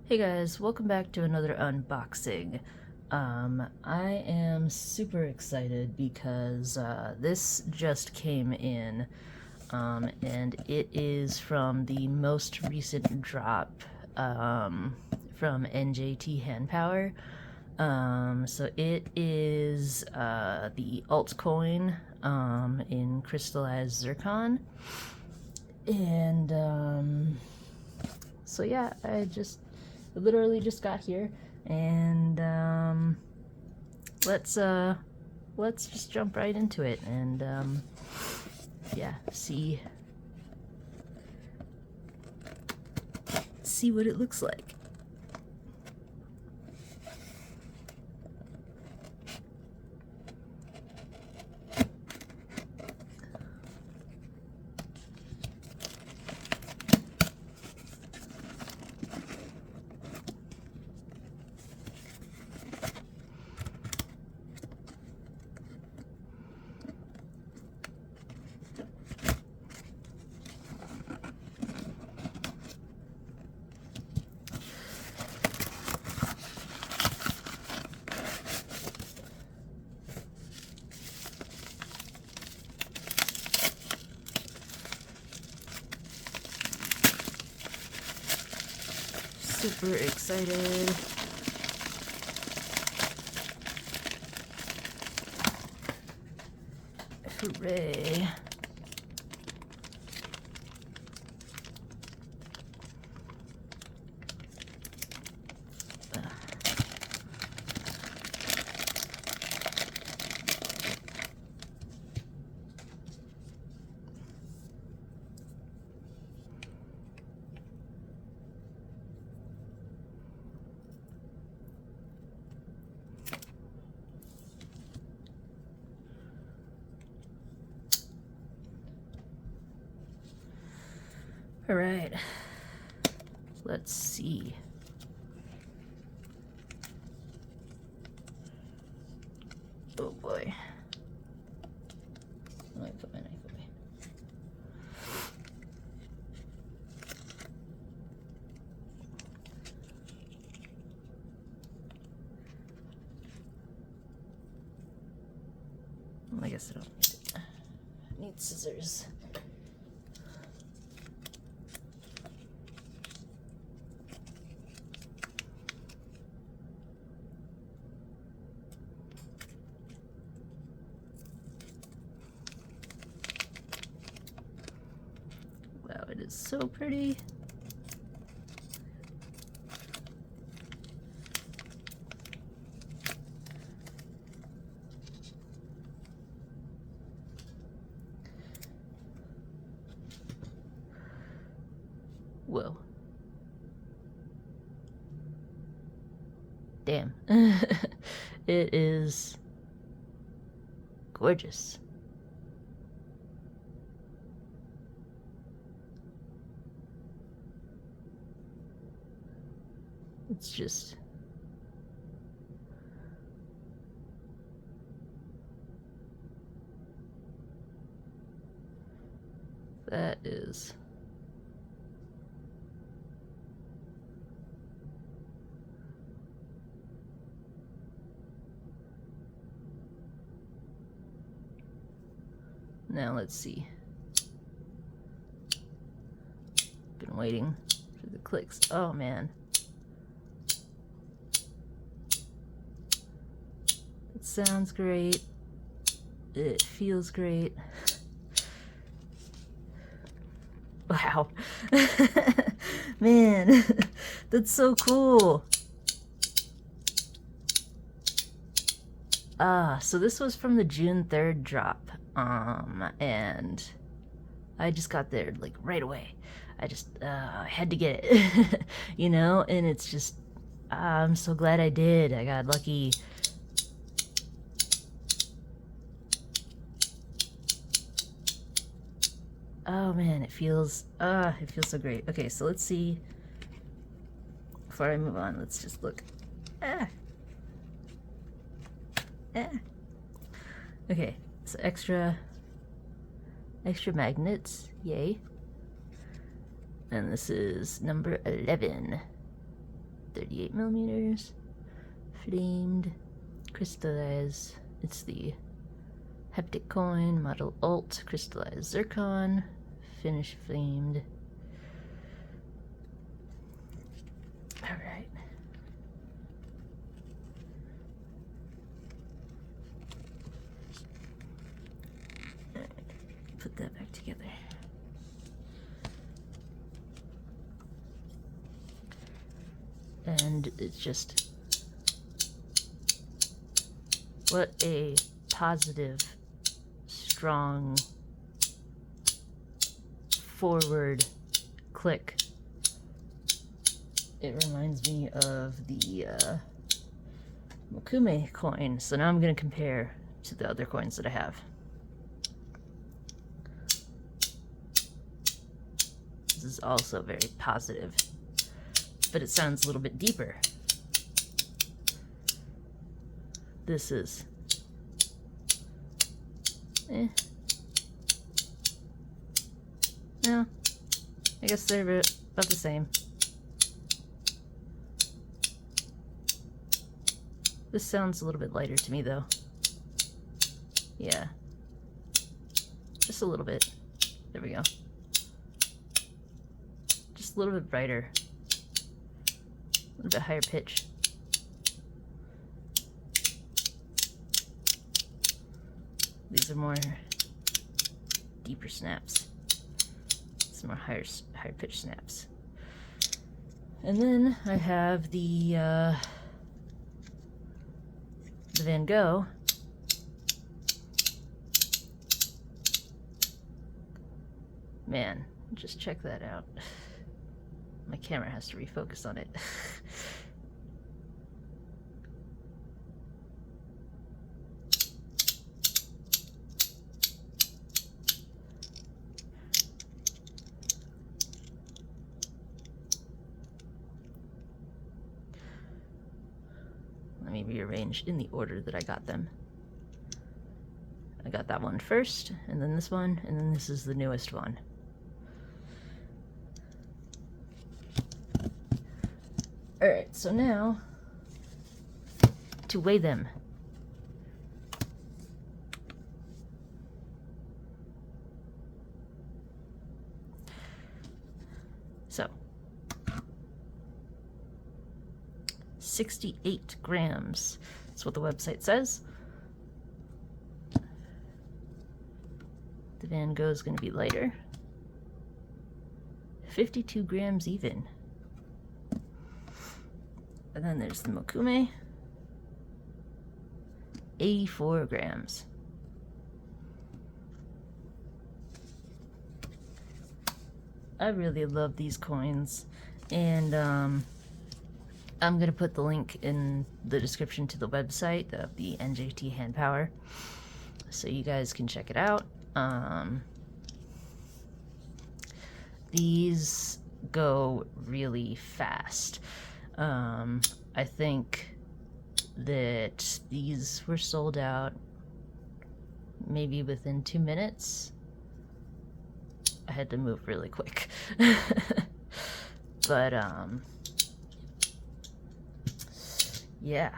Hey guys, welcome back to another unboxing. I am super excited because this just came in, and it is from the most recent drop from NJT Hand Power. So it is the altcoin in Crystallized Zircon, and so yeah, I literally just got here, and let's just jump right into it and yeah, see what it looks like. Super excited. Hooray. All right, let's see. Oh boy. Let me put my knife away. I guess I don't need it. I need scissors. Wow, it is so pretty. Whoa. Damn. It is gorgeous. It's just that is now let's see. Been waiting for the clicks. Oh man. It sounds great. It feels great. Wow. Man, that's so cool. So this was from the June 3rd drop. And I just got there like right away. I had to get it, you know, and it's just, I'm so glad I did. I got lucky. Oh man, it feels so great. Okay, so let's see. Before I move on, let's just look. Okay, so extra magnets, yay. And this is number 11. 38 millimeters. Flamed, crystallized. It's the heptic coin, model Ulte, crystallized zircon, finish flamed. Alright. Put that back together. And it's just, what a positive, strong, forward click. It reminds me of the Mokume coin. So now I'm going to compare to the other coins that I have. This is also very positive, but it sounds a little bit deeper. This is no, I guess they're about the same. This sounds a little bit lighter to me though. Yeah, just a little bit. There we go. Just a little bit brighter, a little bit higher pitch. These are more deeper snaps. Some more higher pitch snaps. And then I have the Van Gogh. Man, just check that out. My camera has to refocus on it. Let me rearrange in the order that I got them. I got that one first, and then this one, and then this is the newest one. Alright, so now to weigh them. So 68 grams. That's what the website says. The Van Gogh is going to be lighter. 52 grams even. And then there's the Mokume. 84 grams. I really love these coins, and I'm going to put the link in the description to the website of the NJT hand power, so you guys can check it out. These go really fast. I think that these were sold out maybe within 2 minutes. I had to move really quick. But yeah,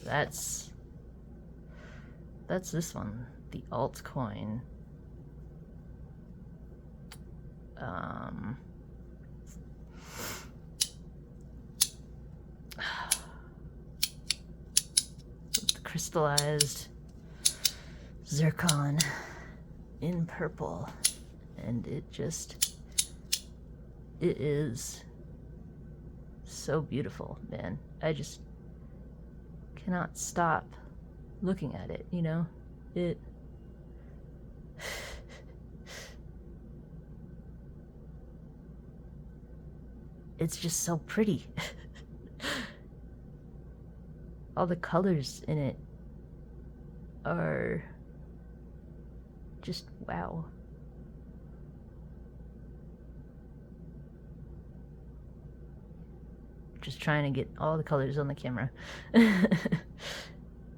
that's this one, the altcoin. The crystallized zircon in purple, and it is so beautiful, man. I just cannot stop looking at it, you know? It's just so pretty. All the colors in it are just wow. Just trying to get all the colors on the camera. In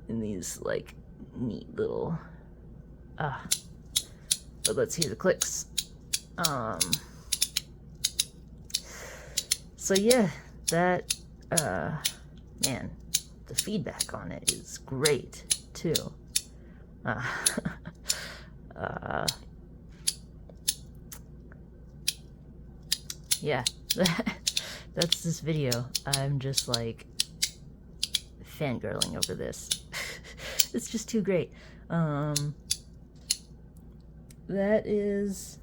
these like neat little but let's hear the clicks. So yeah, that Man, the feedback on it is great too. Yeah, that's this video. I'm just like fangirling over this. It's just too great. That is,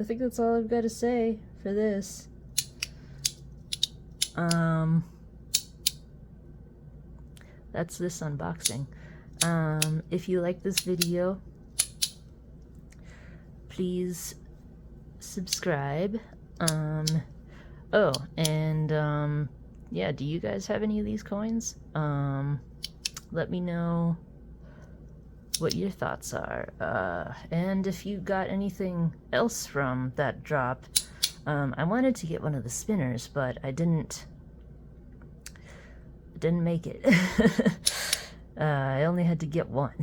I think that's all I've got to say for this. That's this unboxing. If you like this video, please subscribe. Oh, and yeah, do you guys have any of these coins? Let me know what your thoughts are. And if you got anything else from that drop. I wanted to get one of the spinners, but I didn't make it. I only had to get one,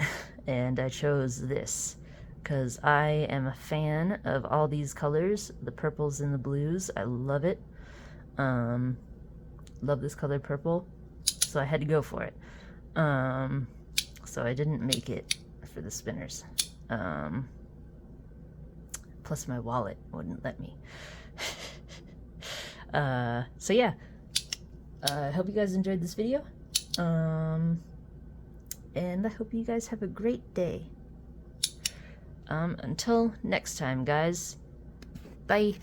and I chose this because I am a fan of all these colors, the purples and the blues. I love it. Love this color purple, so I had to go for it. So I didn't make it for the spinners. Plus my wallet wouldn't let me. So yeah, I hope you guys enjoyed this video, and I hope you guys have a great day. Until next time, guys, bye.